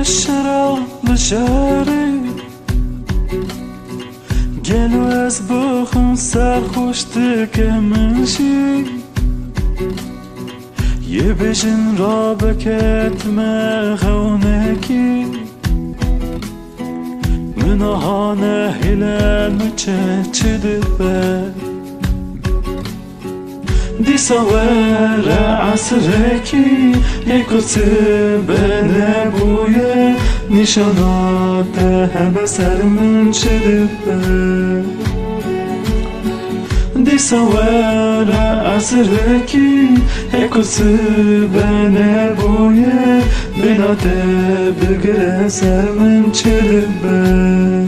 شرا لشاری گلو از بخون سرخوش که منشی یه بجن را بکتم خونکی منهانه هلال مچه دبه دی سوار عصرکی یکوت بنبویه نشانات همه سر من دبه دی سوار عصرکی یکوت بنبویه بناته بگره سر من دبه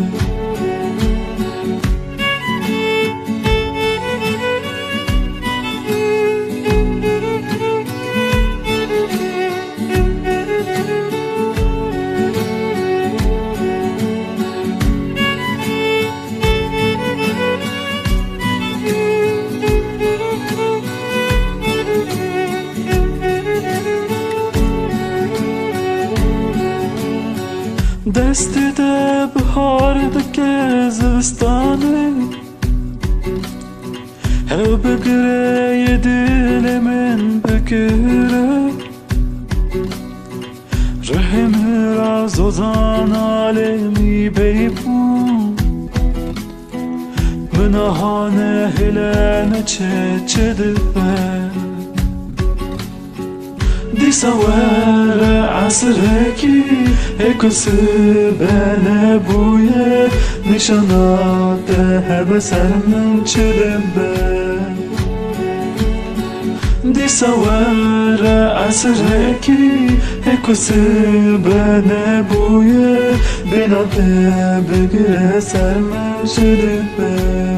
دستی ده بهار دکه زستانه هلو بگره یه دل من بگره رحم را زوزان عالمی بیپون منهانه هلانه چه دبه دی سوار عصرکی اکوس بنبویه نشانات همه سر من دبه دی سوار عصرکی اکوس بنبویه بناته بگره سر من دبه